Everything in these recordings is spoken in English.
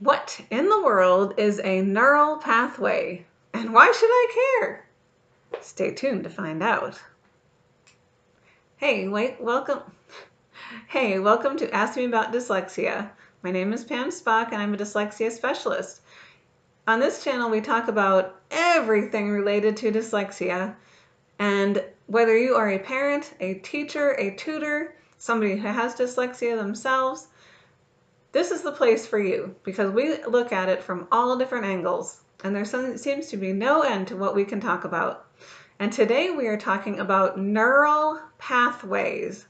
What in the world is a neural pathway, and why should I care? Stay tuned to find out. Welcome. Hey, welcome to Ask Me About Dyslexia. My name is Pam Spock, and I'm a dyslexia specialist. On this channel, we talk about everything related to dyslexia, and whether you are a parent, a teacher, a tutor, somebody who has dyslexia themselves, this is the place for you because we look at it from all different angles, and there seems to be no end to what we can talk about. And today we are talking about neural pathways.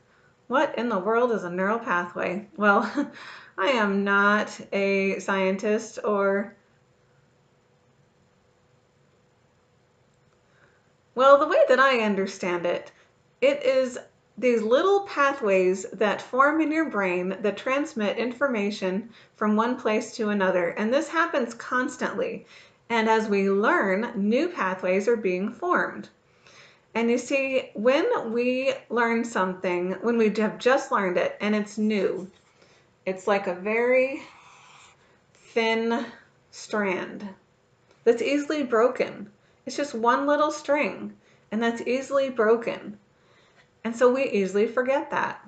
What in the world is a neural pathway? Well, I am not a scientist well, the way that I understand it, it is these little pathways that form in your brain that transmit information from one place to another. And this happens constantly. And as we learn, new pathways are being formed. And you see, when we learn something, when we have just learned it and it's new, it's like a very thin strand that's easily broken. It's just one little string, and that's easily broken. And so we easily forget that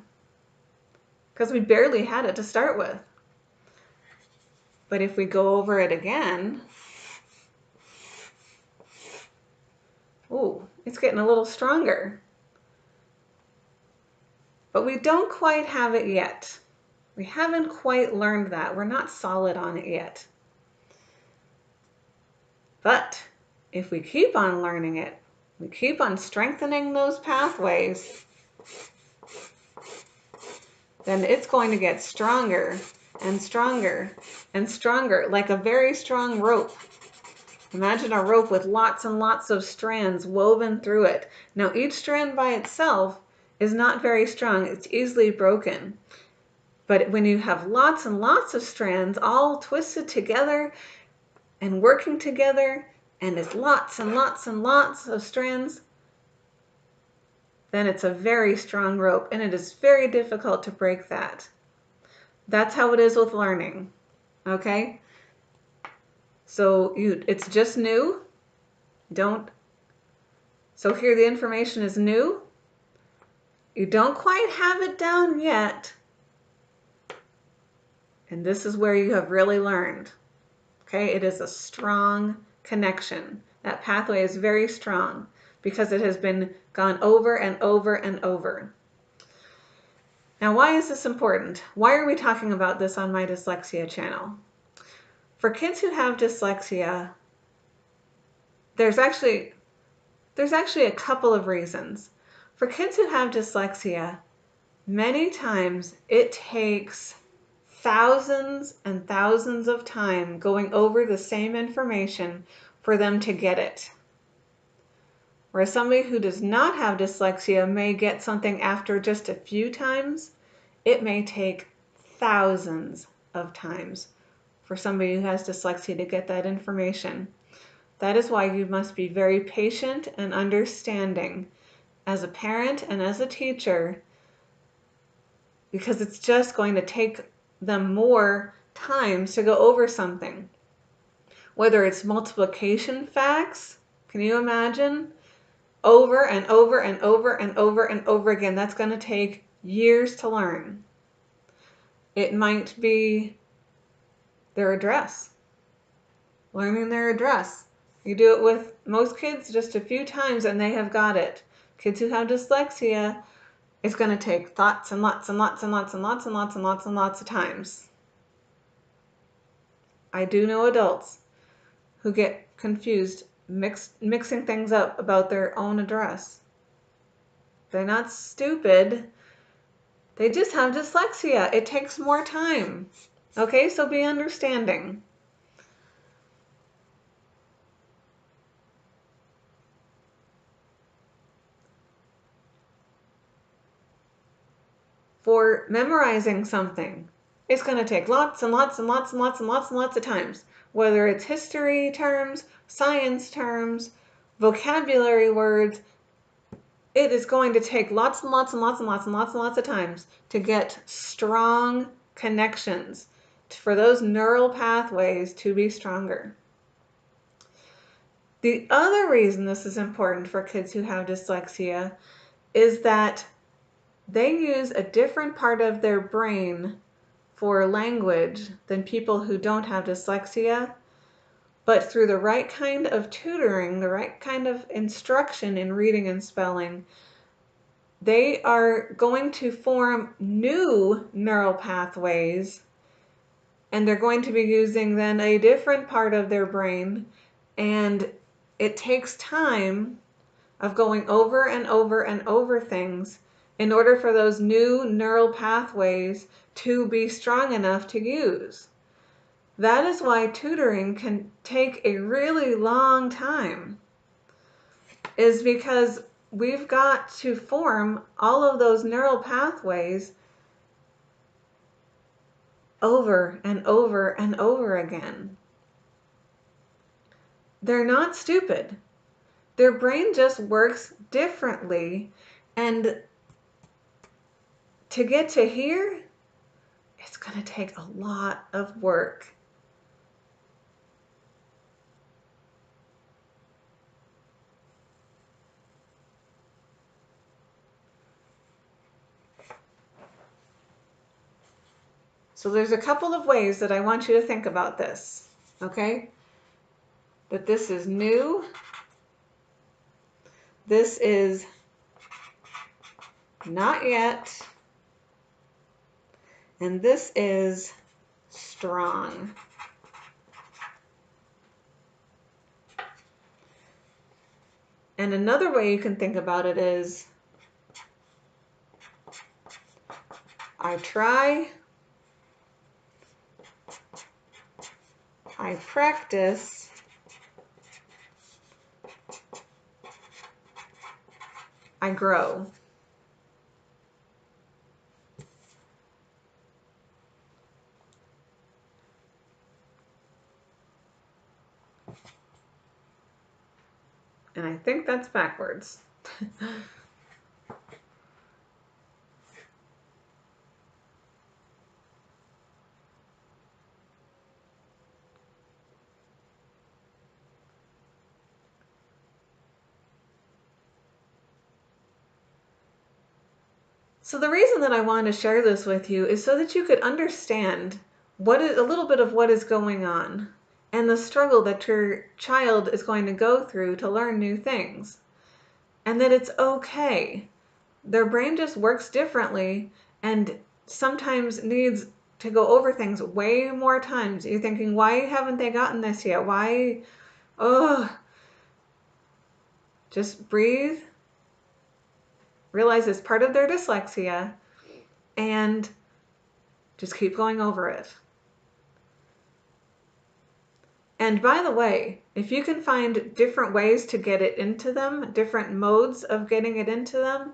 because we barely had it to start with. But if we go over it again, ooh, it's getting a little stronger. But we don't quite have it yet. We haven't quite learned that. We're not solid on it yet. But if we keep on learning it, we keep on strengthening those pathways, then it's going to get stronger and stronger and stronger, like a very strong rope. Imagine a rope with lots and lots of strands woven through it. Now, each strand by itself is not very strong. It's easily broken. But when you have lots and lots of strands all twisted together and working together, and it's lots and lots and lots of strands, then it's a very strong rope, and it is very difficult to break that. That's how it is with learning, okay? So it's just new. So here the information is new. You don't quite have it down yet. And this is where you have really learned. Okay, it is a strong connection. That pathway is very strong because it has been gone over and over and over. Now, why is this important? Why are we talking about this on my dyslexia channel? For kids who have dyslexia, there's actually a couple of reasons. For kids who have dyslexia, many times it takes thousands and thousands of time going over the same information for them to get it. Whereas somebody who does not have dyslexia may get something after just a few times, it may take thousands of times for somebody who has dyslexia to get that information. That is why you must be very patient and understanding as a parent and as a teacher, because it's just going to take them more times to go over something. Whether it's multiplication facts, can you imagine? Over and over and over and over and over again. That's going to take years to learn. It might be their address. Learning their address. You do it with most kids just a few times and they have got it. Kids who have dyslexia, it's going to take lots and lots and lots and lots and lots and lots and lots and lots of times. I do know adults who get confused mixing things up about their own address. They're not stupid. They just have dyslexia. It takes more time. Okay, so be understanding. For memorizing something, it's going to take lots and lots and lots and lots and lots and lots of times. Whether it's history terms, science terms, vocabulary words, it is going to take lots and lots and lots and lots and lots and lots of times to get strong connections for those neural pathways to be stronger. The other reason this is important for kids who have dyslexia is that they use a different part of their brain for language than people who don't have dyslexia, but through the right kind of tutoring, the right kind of instruction in reading and spelling, they are going to form new neural pathways, and they're going to be using then a different part of their brain, and it takes time of going over and over and over things in order for those new neural pathways to be strong enough to use. That is why tutoring can take a really long time, is because we've got to form all of those neural pathways over and over and over again. They're not stupid. Their brain just works differently, and to get to here, it's going to take a lot of work. So there's a couple of ways that I want you to think about this, okay? That this is new, this is not yet, and this is strong. And another way you can think about it is, I try, I practice, I grow. And I think that's backwards. So the reason that I wanted to share this with you is so that you could understand a little bit of what is going on and the struggle that your child is going to go through to learn new things. And that it's okay. Their brain just works differently and sometimes needs to go over things way more times. You're thinking, why haven't they gotten this yet? Why? Oh, just breathe. Realize it's part of their dyslexia, and just keep going over it. And by the way, if you can find different ways to get it into them, different modes of getting it into them,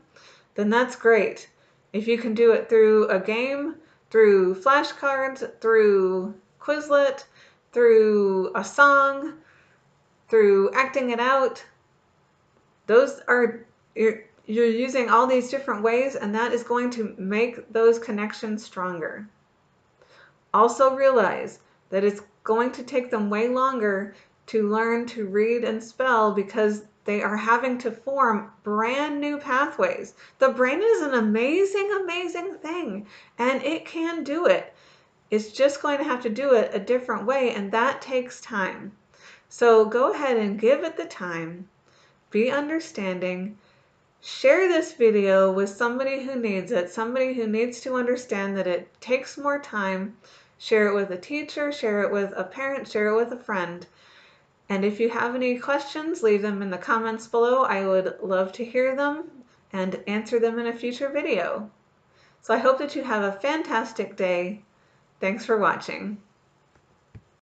then that's great. If you can do it through a game, through flashcards, through Quizlet, through a song, through acting it out, you're using all these different ways, and that is going to make those connections stronger. Also realize that it's going to take them way longer to learn to read and spell because they are having to form brand new pathways. The brain is an amazing, amazing thing, and it can do it. It's just going to have to do it a different way, and that takes time. So go ahead and give it the time. Be understanding. Share this video with somebody who needs it, somebody who needs to understand that it takes more time. Share it with a teacher, share it with a parent, share it with a friend. And if you have any questions, leave them in the comments below. I would love to hear them and answer them in a future video. So I hope that you have a fantastic day. Thanks for watching.